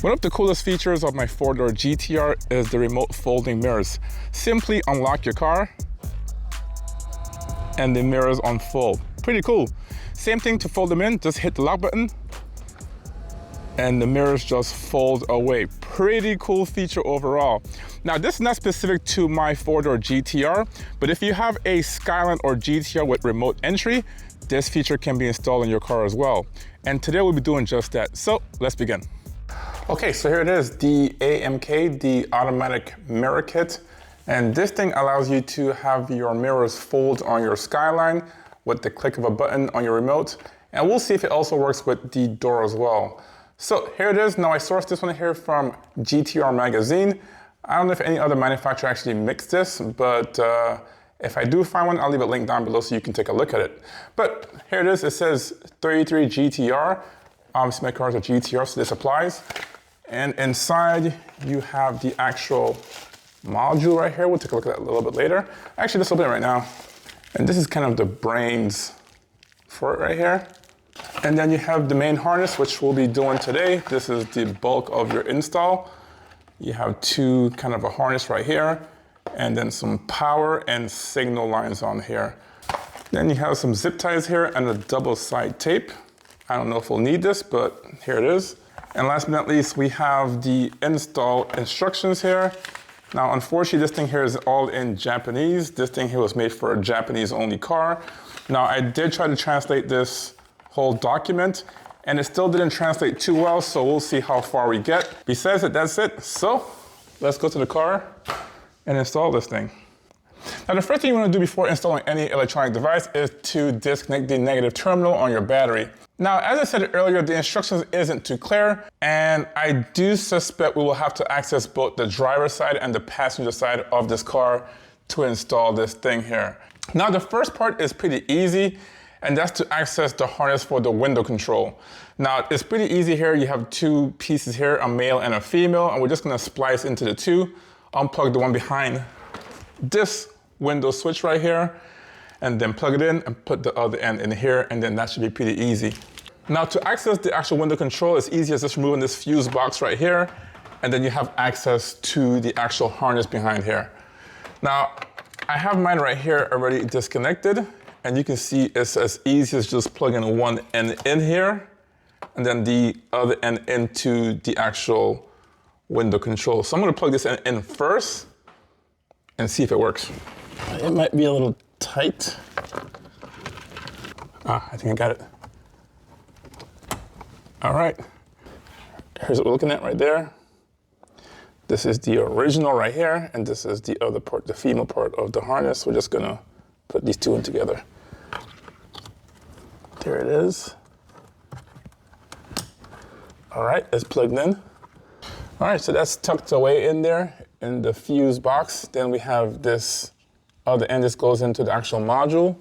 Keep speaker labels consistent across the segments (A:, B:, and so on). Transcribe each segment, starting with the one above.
A: One of the coolest features of my four-door GTR is the remote folding mirrors. Simply unlock your car and the mirrors unfold. Pretty cool. Same thing to fold them in, just hit the lock button and the mirrors just fold away. Pretty cool feature overall. Now this is not specific to my four-door GTR, but if you have a Skyline or GTR with remote entry, this feature can be installed in your car as well. And today we'll be doing just that. So let's begin. Okay, so here it is, the AMK, the automatic mirror kit. And this thing allows you to have your mirrors fold on your Skyline with the click of a button on your remote. And we'll see if it also works with the door as well. So here it is. Now I sourced this one here from GTR magazine. I don't know if any other manufacturer actually mixed this, but if I do find one, I'll leave a link down below so you can take a look at it. But here it is. It says 33 GTR. Obviously my cars are GTR, so this applies. And inside you have the actual module right here. We'll take a look at that a little bit later. Actually, let's open it right now. And this is kind of the brains for it right here. And then you have the main harness, which we'll be doing today. This is the bulk of your install. You have two kind of a harness right here, and then some power and signal lines on here. Then you have some zip ties here and a double side tape. I don't know if we'll need this, but here it is. And last but not least, we have the install instructions here. Now, unfortunately, this thing here is all in Japanese. This thing here was made for a Japanese only car. Now, I did try to translate this whole document and it still didn't translate too well, so we'll see how far we get. Besides that, that's it. So let's go to the car and install this thing. Now, the first thing you want to do before installing any electronic device is to disconnect the negative terminal on your battery. Now, as I said earlier, the instructions isn't too clear, and I do suspect we will have to access both the driver's side and the passenger side of this car to install this thing here. Now, the first part is pretty easy, and that's to access the harness for the window control. Now, it's pretty easy here. You have two pieces here, a male and a female, and we're just gonna splice into the two, unplug the one behind this window switch right here, and then plug it in and put the other end in here, and then that should be pretty easy. Now, to access the actual window control, it's easy as just removing this fuse box right here, and then you have access to the actual harness behind here. Now, I have mine right here already disconnected, and you can see it's as easy as just plugging one end in here, and then the other end into the actual window control. So I'm gonna plug this in first and see if it works. It might be a little tight. I think I got it. All right, here's what we're looking at right there. This is the original right here, and this is the other part, the female part of the harness. We're just gonna put these two in together. There it is. All right, it's plugged in. All right, so that's tucked away in there in the fuse box. Then we have this other end. This goes into the actual module.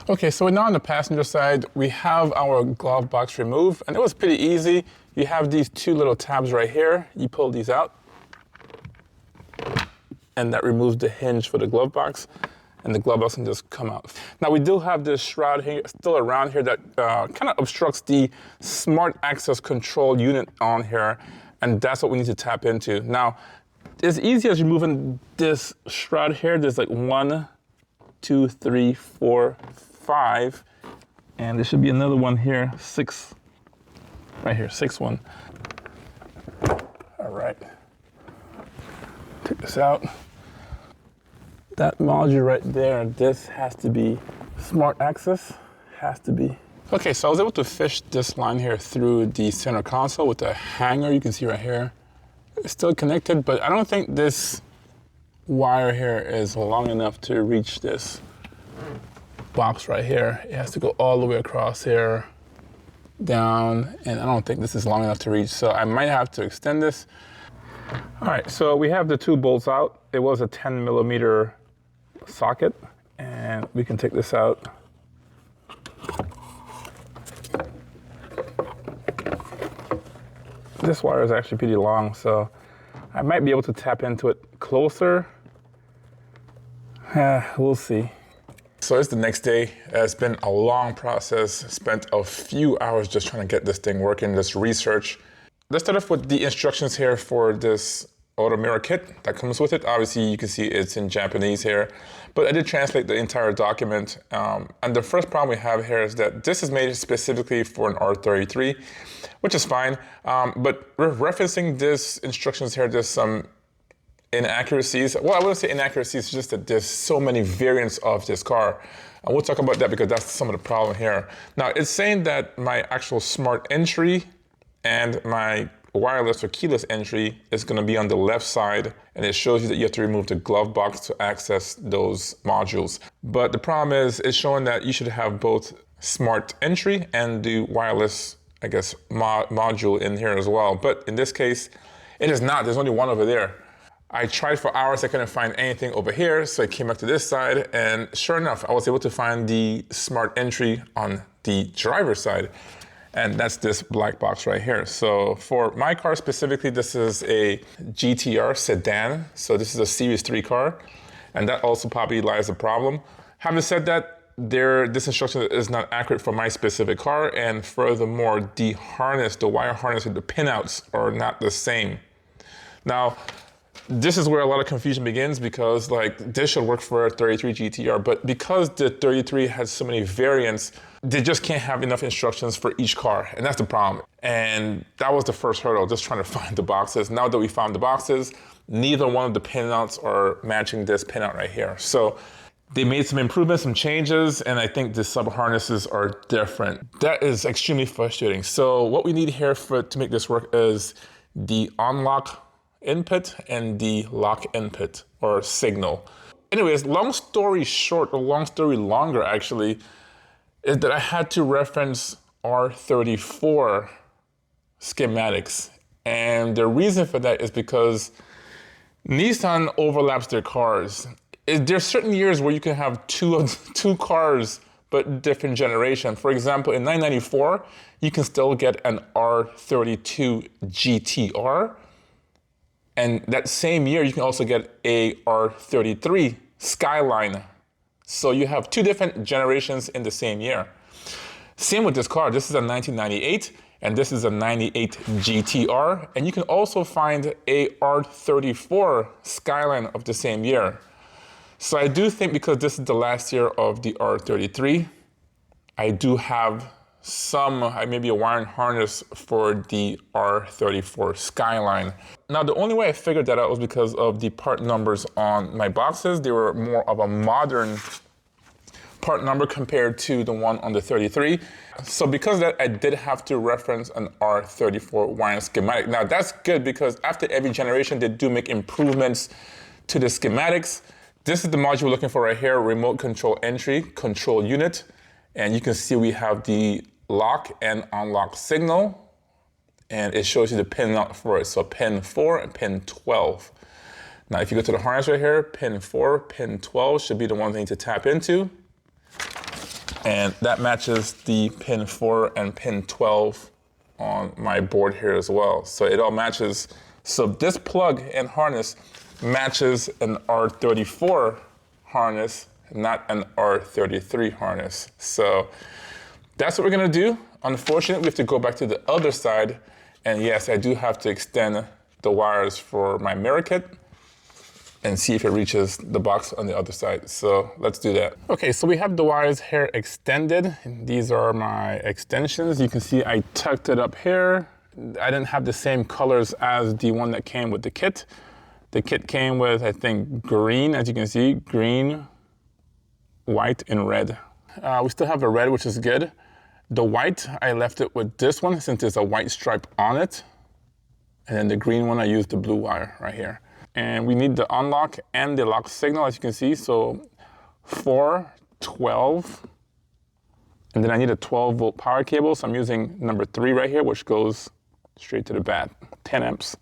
A: Okay, so we're now on the passenger side. We have our glove box removed, and it was pretty easy. You have these two little tabs right here. You pull these out, and that removes the hinge for the glove box, and the glove box can just come out. Now, we do have this shroud here, still around here that kind of obstructs the smart access control unit on here, and that's what we need to tap into. Now, as easy as removing this shroud here, there's like 1, 2, 3, 4, 5, and there should be another one here, 6, right here, 6 one. All right, take this out. That module right there, this has to be smart access, has to be. Okay, so I was able to fish this line here through the center console with a hanger. You can see right here. It's still connected, but I don't think this wire here is long enough to reach this box right here. It has to go all the way across here, down, and I don't think this is long enough to reach, so I might have to extend this. All right, so we have the two bolts out. It was a 10mm socket, and we can take this out. This wire is actually pretty long, so I might be able to tap into it closer. We'll see. So it's the next day. It's been a long process. Spent a few hours just trying to get this thing working, this research. Let's start off with the instructions here for this auto mirror kit that comes with it. Obviously, you can see it's in Japanese here, but I did translate the entire document. And the first problem we have here is that this is made specifically for an R33, which is fine. But referencing this instructions here, there's some inaccuracies. Well, I wouldn't say inaccuracies, just that there's so many variants of this car. And we'll talk about that because that's some of the problem here. Now, it's saying that my actual smart entry and my wireless or keyless entry is going to be on the left side, and it shows you that you have to remove the glove box to access those modules. But the problem is it's showing that you should have both smart entry and the wireless, I guess, module in here as well. But in this case, it is not. There's only one over there. I tried for hours, I couldn't find anything over here, so I came back to this side, and sure enough, I was able to find the smart entry on the driver's side. And that's this black box right here. So for my car specifically, this is a GTR sedan. So this is a Series 3 car. And that also probably lies a problem. Having said that, this instruction is not accurate for my specific car. And furthermore, the harness, the wire harness with the pinouts are not the same. Now, this is where a lot of confusion begins because like this should work for a 33 GTR, but because the 33 has so many variants, they just can't have enough instructions for each car, and that's the problem. And that was the first hurdle, just trying to find the boxes. Now that we found the boxes, neither one of the pinouts are matching this pinout right here. So they made some improvements, some changes, and I think the sub harnesses are different. That is extremely frustrating. So what we need here to make this work is the unlock input and the lock input or signal. Anyways, long story short, or long story longer actually, is that I had to reference R34 schematics. And the reason for that is because Nissan overlaps their cars. There's certain years where you can have two cars but different generation. For example, in 994, you can still get an R32 GTR. And that same year, you can also get a R33 Skyline. So you have two different generations in the same year. Same with this car. This is a 1998, and this is a 98 GTR. And you can also find a R34 Skyline of the same year. So I do think because this is the last year of the R33, I do have maybe a wiring harness for the R34 Skyline. Now, the only way I figured that out was because of the part numbers on my boxes. They were more of a modern part number compared to the one on the 33. So because of that, I did have to reference an R34 wiring schematic. Now, that's good because after every generation, they do make improvements to the schematics. This is the module we're looking for right here, remote control entry, control unit. And you can see we have the lock and unlock signal, and it shows you the pin for it. So pin 4 and pin 12. Now, if you go to the harness right here, pin 4, pin 12 should be the one thing to tap into. And that matches the pin 4 and pin 12 on my board here as well. So it all matches. So this plug and harness matches an R34 harness, not an R33 harness. So that's what we're gonna do. Unfortunately, we have to go back to the other side. And yes, I do have to extend the wires for my mirror kit and see if it reaches the box on the other side. So let's do that. Okay, so we have the wires here extended. These are my extensions. You can see I tucked it up here. I didn't have the same colors as the one that came with the kit. The kit came with, I think, green, as you can see, green, white, and red. We still have the red, which is good. The white, I left it with this one since there's a white stripe on it. And then the green one, I used the blue wire right here. And we need the unlock and the lock signal, as you can see. So 4, 12, and then I need a 12-volt power cable. So I'm using number 3 right here, which goes straight to the bat, 10 amps.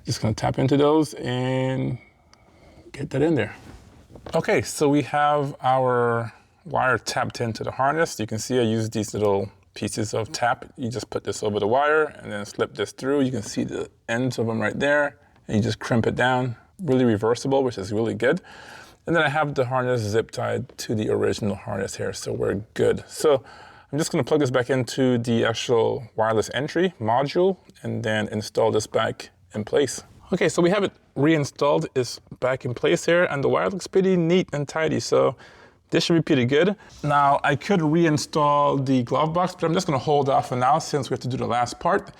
A: Just gonna tap into those and get that in there. Okay, so we have our wire tapped into the harness. You can see I use these little pieces of tap. You just put this over the wire and then slip this through. You can see the ends of them right there. And you just crimp it down. Really reversible, which is really good. And then I have the harness zip tied to the original harness here, so we're good. So I'm just gonna plug this back into the actual wireless entry module and then install this back in place. Okay, so we have it reinstalled. It's back in place here and the wire looks pretty neat and tidy. So this should be pretty good. Now I could reinstall the glove box, but I'm just gonna hold off for now since we have to do the last part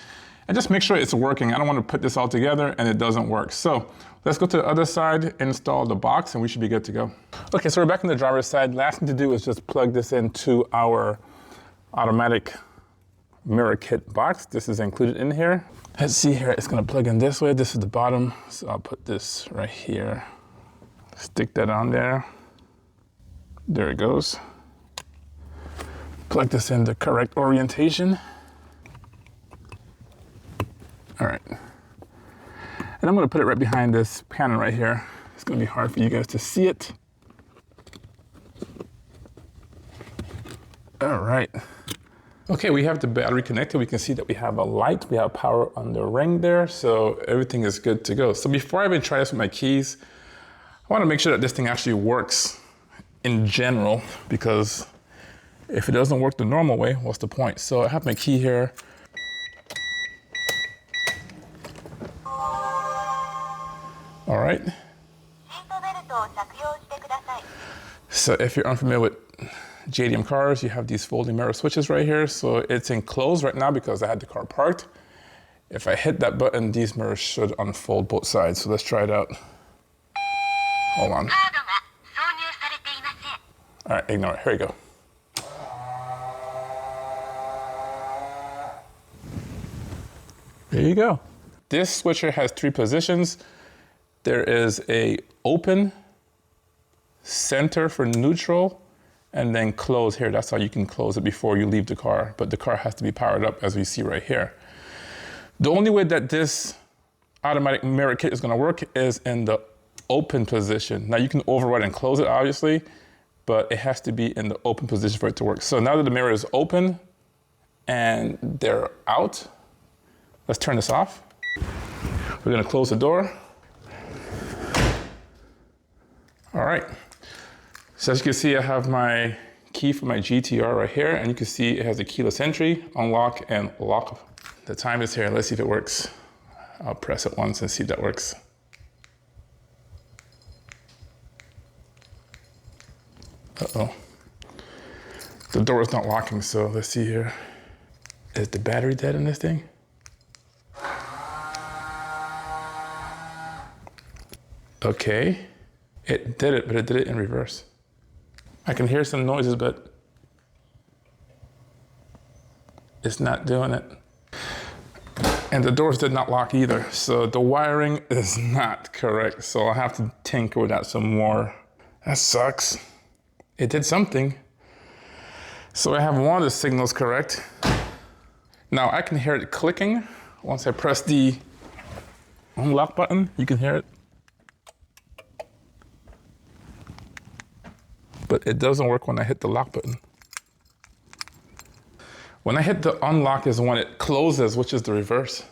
A: and just make sure it's working. I don't wanna put this all together and it doesn't work. So let's go to the other side, install the box, and we should be good to go. Okay, so we're back on the driver's side. Last thing to do is just plug this into our automatic mirror kit box. This is included in here. Let's see here, it's gonna plug in this way. This is the bottom, so I'll put this right here. Stick that on there. There it goes. Plug this in the correct orientation. All right. And I'm gonna put it right behind this panel right here. It's gonna be hard for you guys to see it. All right. Okay, we have the battery connected. We can see that we have a light, we have power on the ring there, so everything is good to go. So before I even try this with my keys, I wanna make sure that this thing actually works in general, because if it doesn't work the normal way, what's the point? So I have my key here. All right. So if you're unfamiliar with JDM cars, you have these folding mirror switches right here. So it's in close right now because I had the car parked. If I hit that button, these mirrors should unfold both sides. So let's try it out. Hold on. All right, ignore it. Here you go. There you go. This switcher has 3 positions. There is a open, center for neutral, and then close here. That's how you can close it before you leave the car, but the car has to be powered up as we see right here. The only way that this automatic mirror kit is gonna work is in the open position. Now you can override and close it obviously, but it has to be in the open position for it to work. So now that the mirror is open and they're out, let's turn this off. We're gonna close the door. All right. So as you can see, I have my key for my GTR right here, and you can see it has a keyless entry, unlock, and lock. The time is here. Let's see if it works. I'll press it once and see if that works. Uh-oh. The door is not locking, so let's see here. Is the battery dead in this thing? Okay. It did it, but it did it in reverse. I can hear some noises, but it's not doing it. And the doors did not lock either, so the wiring is not correct. So I'll have to tinker with that some more. That sucks. It did something. So I have one of the signals correct. Now I can hear it clicking. Once I press the unlock button, you can hear it. But it doesn't work when I hit the lock button. When I hit the unlock is when it closes, which is the reverse.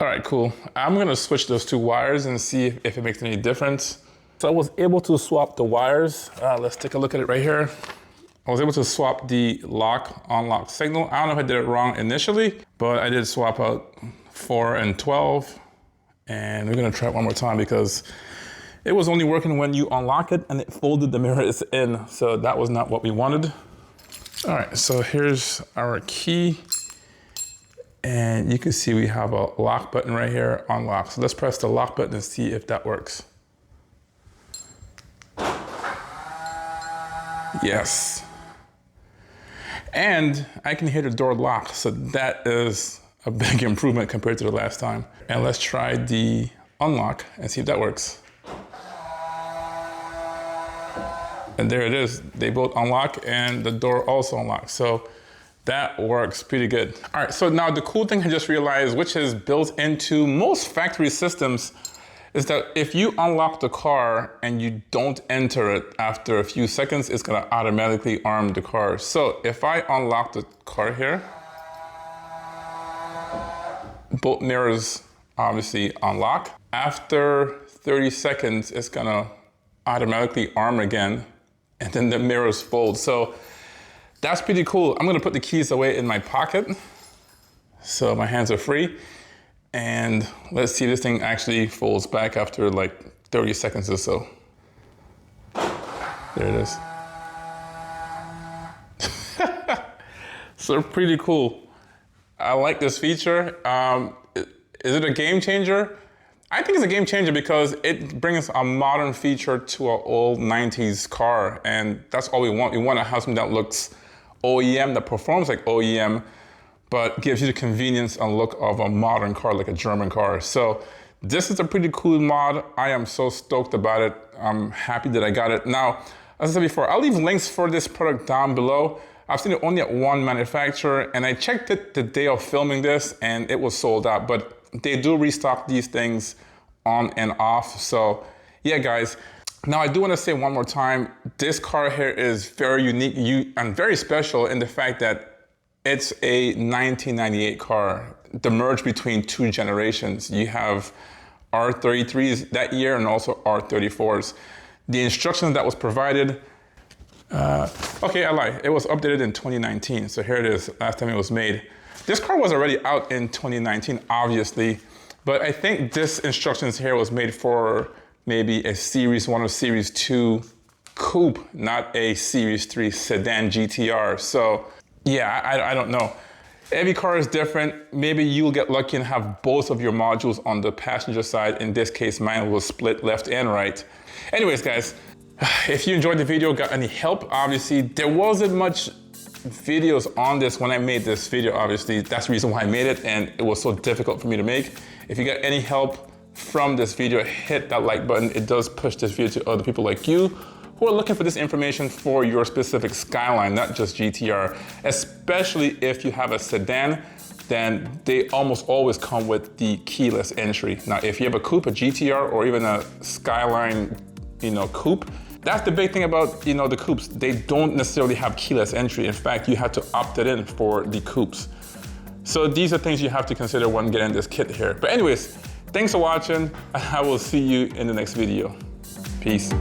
A: All right, cool. I'm gonna switch those 2 wires and see if it makes any difference. So I was able to swap the wires. Let's take a look at it right here. I was able to swap the lock, unlock signal. I don't know if I did it wrong initially, but I did swap out 4 and 12. And we're gonna try it one more time because it was only working when you unlock it and it folded the mirrors in. So that was not what we wanted. All right, so here's our key. And you can see we have a lock button right here, unlock. So let's press the lock button and see if that works. Yes. And I can hear the door lock. So that is a big improvement compared to the last time. And let's try the unlock and see if that works. And there it is. They both unlock and the door also unlocks. So that works pretty good. All right, so now the cool thing I just realized, which is built into most factory systems, is that if you unlock the car and you don't enter it after a few seconds, it's gonna automatically arm the car. So if I unlock the car here, both mirrors obviously unlock. After 30 seconds, it's gonna automatically arm again and then the mirrors fold. So that's pretty cool. I'm gonna put the keys away in my pocket so my hands are free. And let's see if this thing actually folds back after like 30 seconds or so. There it is. So pretty cool. I like this feature. Is it a game changer? I think it's a game changer because it brings a modern feature to an old 90s car, and that's all we want. We want to have something that looks OEM, that performs like OEM, but gives you the convenience and look of a modern car, like a German car. So this is a pretty cool mod. I am so stoked about it. I'm happy that I got it. Now, as I said before, I'll leave links for this product down below. I've seen it only at one manufacturer, and I checked it the day of filming this, and it was sold out, but they do restock these things on and off. So yeah, guys. Now I do want to say one more time, this car here is very unique and very special in the fact that it's a 1998 car, the merge between two generations. You have R33s that year and also R34s. The instructions that was provided, okay, I lied. It was updated in 2019. So here it is, last time it was made. This car was already out in 2019, obviously, but I think this instructions here was made for maybe a Series 1 or Series 2 coupe, not a Series 3 sedan GTR. So yeah, I don't know. Every car is different. Maybe you'll get lucky and have both of your modules on the passenger side. In this case, mine will split left and right. Anyways, guys, if you enjoyed the video, got any help, obviously, there wasn't much videos on this when I made this video, obviously. That's the reason why I made it, and it was so difficult for me to make. If you got any help from this video, hit that like button. It does push this video to other people like you who are looking for this information for your specific Skyline, not just GTR. Especially if you have a sedan, then they almost always come with the keyless entry. Now, if you have a coupe, a GTR, or even a Skyline, coupe, that's the big thing about, the coupes. They don't necessarily have keyless entry. In fact, you have to opt it in for the coupes. So these are things you have to consider when getting this kit here. But anyways, thanks for watching. I will see you in the next video. Peace.